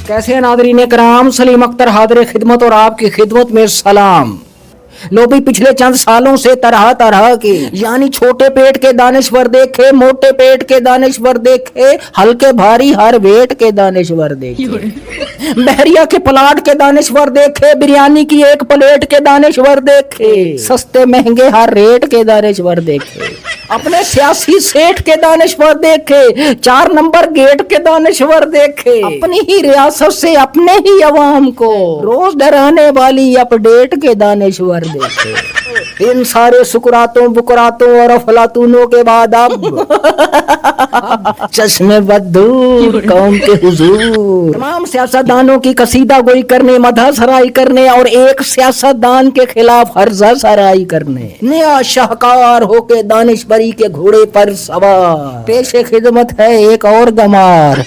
कैसे नादरीन कराम, सलीम अख्तर हाजिर खिदमत और आपकी खिदमत में सलाम। लो भी पिछले चंद सालों से तरह तरह के यानी छोटे पेट के दानिश्वर देखे, मोटे पेट के दानिश्वर देखे, हल्के भारी हर वेट के दानिश्वर देखे, बहरिया के प्लाट के दानिश्वर देखे, बिरयानी की एक प्लेट के दानिश्वर देखे, सस्ते महंगे हर रेट के दानिश्वर देखे, अपने सियासी सेठ के दानिश्वर देखे, 4 नंबर गेट के दानिश्वर देखे, अपनी ही रियासत से अपने ही अवाम को रोज डराने वाली अपडेट के दानिश्वर देखे। इन सारे सुकरातों बुकरातों और अफलातूनों के बाद अब चश्मे बद्दूर कौम के हुजूर तमाम सियासतदानों की कसीदा गोई करने, मदह सराई करने और एक सियासतदान के खिलाफ हर्जा सराई करने, नया शाहकार होके दानिशवरी के घोड़े पर सवार, पेशे खिदमत है एक और गमार।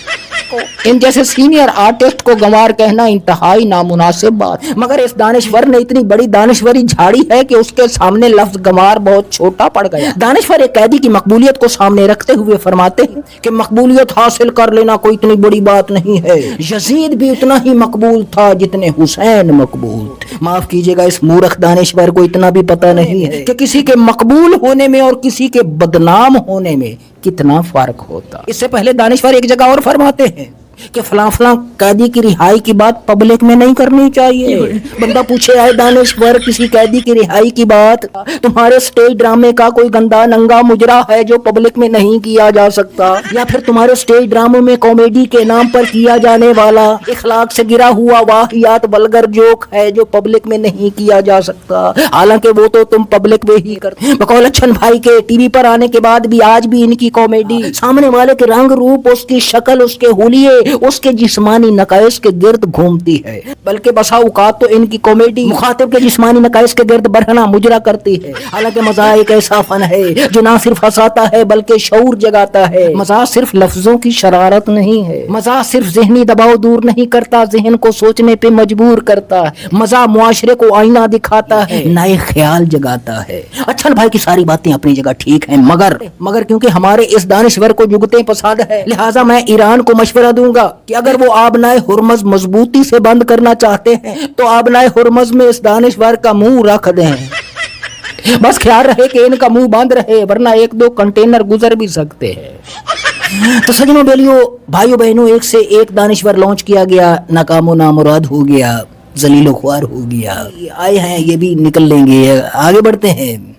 इन जैसे सीनियर आर्टिस्ट को गंवार कहना इंतहाई नामुनासिब बात, मगर इस दानिश्वर ने इतनी बड़ी दानिश्वरी झाड़ी है कि उसके सामने लफ्ज गंवार बहुत छोटा पड़ गया। दानिश्वर एक कैदी की मकबूलियत को सामने रखते हुए फरमाते हैं कि मकबूलियत हासिल कर लेना कोई इतनी बड़ी बात नहीं है, यजीद भी उतना ही मकबूल था जितने हुसैन मकबूल थे। माफ कीजिएगा, इस मूर्ख दानिश्वर को इतना भी पता नहीं है कि किसी के मकबूल होने में और किसी के बदनाम होने में कितना फर्क होता। इससे पहले दानिश्वर एक जगह और फरमाते हैं कि फलां फलां कैदी की रिहाई की बात पब्लिक में नहीं करनी चाहिए। बंदा पूछे, आए दानिश्वर किसी कैदी की रिहाई की बात तुम्हारे स्टेज ड्रामे का कोई गंदा नंगा मुजरा है जो पब्लिक में नहीं किया जा सकता, या फिर तुम्हारे स्टेज ड्रामों में कॉमेडी के नाम पर किया जाने वाला इखलाक से गिरा हुआ वाहियात वल्गर जोक है जो पब्लिक में नहीं किया जा सकता, हालांकि वो तो तुम पब्लिक में ही करते। बकौल अच्छन भाई के टीवी पर आने के बाद भी आज भी इनकी कॉमेडी सामने वाले के रंग रूप, उसकी शक्ल, उसके हुलिये, उसके जिस्मानी नकाइश के गिर्द घूमती है, बल्कि बसा औकात तो इनकी कॉमेडी मुखातिब के जिस्मानी नकाइश के गिर्द बरहना मुजरा करती है। हालांकि मज़ा एक ऐसा फन है जो ना सिर्फ हंसाता है बल्कि शऊर जगाता है। मज़ा सिर्फ लफ्जों की शरारत नहीं है, मज़ा सिर्फ ज़हनी दबाव दूर नहीं करता, ज़हन को सोचने पे मजबूर करता है। मज़ा मुआशरे को आईना दिखाता है, नए ख्याल जगाता है। अच्छा भाई की सारी बातें अपनी जगह ठीक है, मगर क्योंकि हमारे इस दानिश्वर को जुगतें पसंद है, लिहाजा मैं ईरान को मशवरा दूंगा कि अगर वो आबनाए हुर्मज मजबूती से बंद करना चाहते हैं तो आबनाए हुर्मज में इस दानिश्वर का मुंह रख दें। बस ख्याल रहे कि इनका मुंह बंद रहे, वरना 1-2 कंटेनर गुजर भी सकते हैं। तो सजनों बेलियों भाइयों बहनों, एक से एक दानिश्वर लॉन्च किया गया, नाकामो नामुराद हो गया, जलीलो ख्वार हो गया। आए हैं ये भी निकल लेंगे। आगे बढ़ते हैं।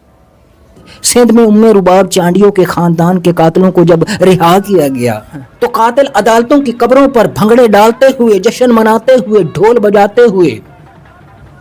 सिंध में उम्मे रुबाब चांडियों के खानदान के कातिलों को जब रिहा किया गया तो कातिल अदालतों की कब्रों पर भंगड़े डालते हुए, जश्न मनाते हुए, ढोल बजाते हुए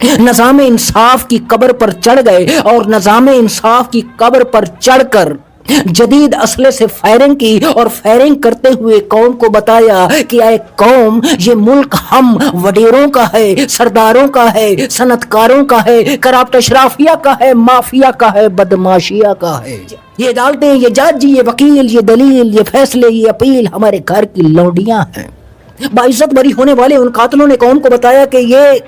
निज़ाम इंसाफ की कब्र पर चढ़ गए और निज़ाम इंसाफ की कब्र पर चढ़कर जदीद असले से फायरिंग की और फायरिंग करते हुए कौम को बताया कि आए कौम, ये मुल्क हम वडेरों का है, सरदारों का है, सनतकारों का है, करप्ट अशराफिया का है, माफिया का है, बदमाशिया का है। ये अदालतें, ये जज, ये वकील, ये दलील, ये फैसले, ये अपील हमारे घर की लौंडियां हैं। बाइज्जत बरी होने वाले उन कातिलों ने कौम को बताया कि ये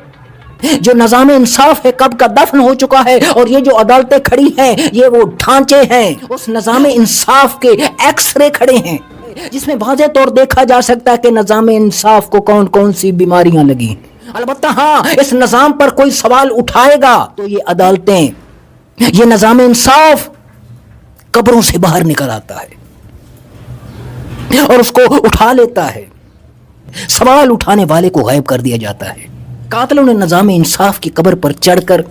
जो निज़ाम इंसाफ है कब का दफन हो चुका है और ये जो अदालतें खड़ी हैं ये वो ढांचे हैं, उस निज़ाम इंसाफ के एक्सरे खड़े हैं जिसमें वाज़ेह तौर देखा जा सकता है कि निज़ाम इंसाफ को कौन कौन सी बीमारियां लगी। अलबत्ता हाँ, इस निज़ाम पर कोई सवाल उठाएगा तो ये अदालतें, ये निज़ाम इंसाफ कब्रों से बाहर निकल आता है और उसको उठा लेता है। सवाल उठाने वाले को गायब कर दिया जाता है। कातिलों ने निज़ाम इंसाफ की कब्र पर चढ़कर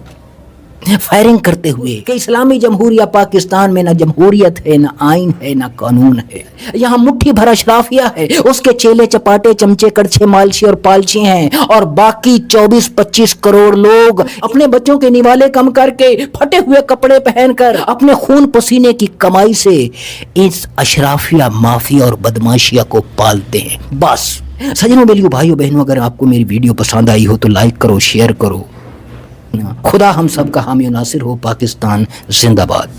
फायरिंग करते हुए कि इस्लामी जमहूरिया पाकिस्तान में ना जमहूरियत है, ना आइन है, ना कानून है, यहाँ मुट्ठी भर अशराफिया है, उसके चेले चपाटे चमचे कड़छे मालशी और पालशी हैं और बाकी 24-25 करोड़ लोग अपने बच्चों के निवाले कम करके, फटे हुए कपड़े पहनकर, अपने खून पसीने की कमाई से इस अशराफिया माफिया और बदमाशिया को पालते हैं। बस सजनों बेलियों भाइयों बहनों, अगर आपको मेरी वीडियो पसंद आई हो तो लाइक करो, शेयर करो। खुदा हम सब का हामी नासिर हो। पाकिस्तान जिंदाबाद।